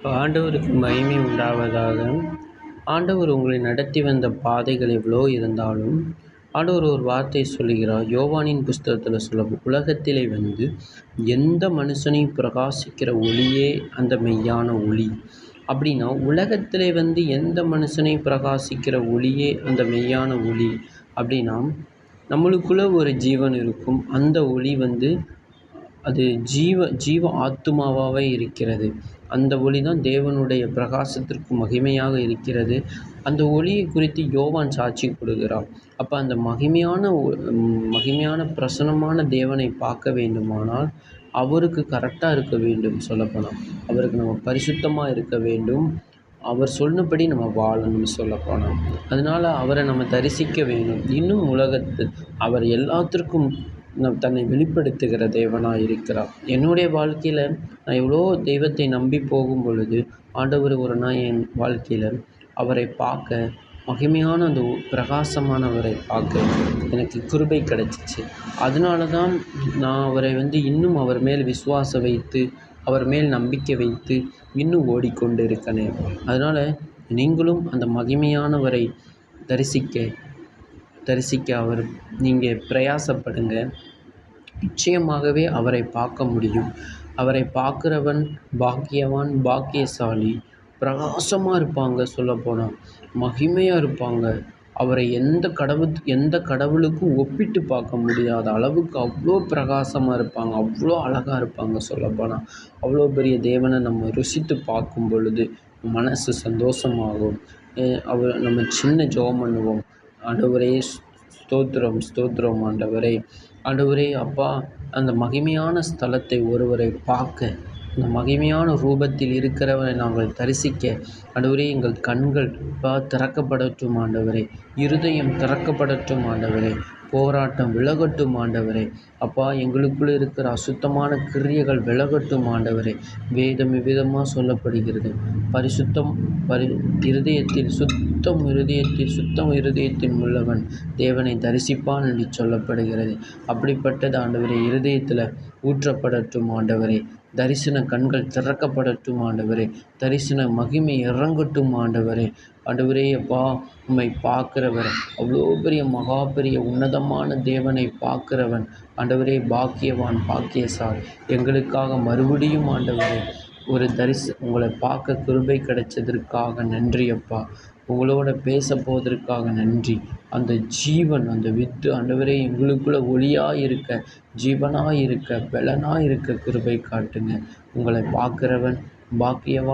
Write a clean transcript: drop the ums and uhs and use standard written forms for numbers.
ஆண்டவருக்கு மகிமை உண்டாவதாக. ஆண்டவர் உங்களை நடத்தி வந்த பாதைகள் எவ்வளோ இருந்தாலும், ஆண்டவர் ஒரு வார்த்தை சொல்லுகிறார். யோவானின் புஸ்தகத்தில் உலகத்திலே எந்த மனுஷனையும் பிரகாசிக்கிற ஒளியே அந்த மெய்யான ஒளி. அப்படின்னா உலகத்திலே எந்த மனுஷனையும் பிரகாசிக்கிற ஒளியே அந்த மெய்யான ஒளி. அப்படின்னா நம்மளுக்குள்ள ஒரு ஜீவன் இருக்கும். அந்த ஒளி அது ஜீவ ஆத்துமாவாகவே இருக்கிறது. அந்த ஒளி தான் தேவனுடைய பிரகாசத்திற்கு மகிமையாக இருக்கிறது. அந்த ஒளியை குறித்து யோவான் சாட்சி கொடுக்கிறார். அப்போ அந்த மகிமையான பிரசன்னமான தேவனை பார்க்க வேண்டுமானால் அவருக்கு கரெக்டாக இருக்க வேண்டும். சொல்லப்போனால் அவருக்கு நம்ம பரிசுத்தமாக இருக்க வேண்டும். அவர் சொன்னபடி நம்ம வாழணும்னு சொல்லப்போனால், அதனால் அவரை நம்ம தரிசிக்க வேண்டும். இன்னும் உலகத்தில் அவர் எல்லாத்திற்கும் தன்னை வெளிப்படுத்துகிற தேவனாக இருக்கிறார். என்னுடைய வாழ்க்கையில் நான் எவ்வளோ தெய்வத்தை நம்பி போகும் பொழுது ஆண்டவர் ஒரு நாள் என் வாழ்க்கையில் அவரை பார்க்க, மகிமையான அந்த பிரகாசமானவரை பார்க்க எனக்கு கிருபை கிடச்சிச்சு. அதனால தான் நான் அவரை இன்னும் அவர் மேல் விசுவாசம் வைத்து, அவர் மேல் நம்பிக்கை வைத்து இன்னும் ஓடிக்கொண்டு இருக்கிறேன். அதனால் நீங்களும் அந்த மகிமையானவரை தரிசிக்க நீங்கள் பிரயாசப்படுங்க. நிச்சயமாகவே அவரை பார்க்க முடியும். அவரை பார்க்குறவன் பாக்கியவான், பாக்கியசாலி. பிரகாசமாக இருப்பாங்க. சொல்லப்போனால் மகிமையாக இருப்பாங்க. அவரை எந்த கடவுளுக்கும் ஒப்பிட்டு பார்க்க முடியாத அளவுக்கு அவ்வளோ பிரகாசமாக இருப்பாங்க. அவ்வளோ அழகாக இருப்பாங்க. சொல்லப்போனால் அவ்வளோ பெரிய தேவனை நம்ம ருசித்து பார்க்கும் பொழுது மனசு சந்தோஷமாகும். நம்ம சின்ன ஜெபம் பண்ணுவோம். ஆண்டவரே ஸ்தோத்திரம் ஆண்டவரே. ஆண்டவரே அப்பா, அந்த மகிமையான ஸ்தலத்தை ஒருவரை பார்க்க, அந்த மகிமையான ரூபத்தில் இருக்கிறவரை நாங்கள் தரிசிக்க ஆண்டவரே எங்கள் கண்கள் திறக்கப்படட்டும் ஆண்டவரே. இருதயம் திறக்கப்படட்டும் ஆண்டவரே. போராட்டம் விலகட்டும் ஆண்டவரே. அப்பா, எங்களுக்குள்ளே இருக்கிற அசுத்தமான கிரியைகள் விலகட்டும் ஆண்டவரே. வேதம் விதமாக சொல்லப்படுகிறது. சுத்தம் இருதயத்தில் உள்ளவன் தேவனை தரிசிப்பான் என்று சொல்லப்படுகிறது. அப்படிப்பட்டது ஆண்டவரே இருதயத்தில் ஊற்றப்படட்டும் ஆண்டவரே. தரிசன கண்கள் திறக்கப்படட்டும் ஆண்டவரே. தரிசன மகிமை இறங்கட்டும் ஆண்டவரே. ஆண்டவரே அப்பா, உம்மை பார்க்கிறவர், அவ்வளோ பெரிய மகா பெரிய உன்னதமான தேவனை பார்க்கிறவன் ஆண்டவரே பாக்கியவான், பாக்கியசாலி. எங்களுக்காக மறுபடியும் ஆண்டவரே உங்களை பார்க்க கிருபை கிடைச்சதற்காக நன்றி அப்பா. உங்களோட பேச போவதற்காக நன்றி. அந்த ஜீவன், அந்த வித்து ஆண்டவரே எங்களுக்குள்ள ஒளியாக இருக்க, ஜீவனாக இருக்க, பலனாக இருக்க கிருபை காட்டுங்க. உங்களை பார்க்கிறவன் பாக்கியவான்.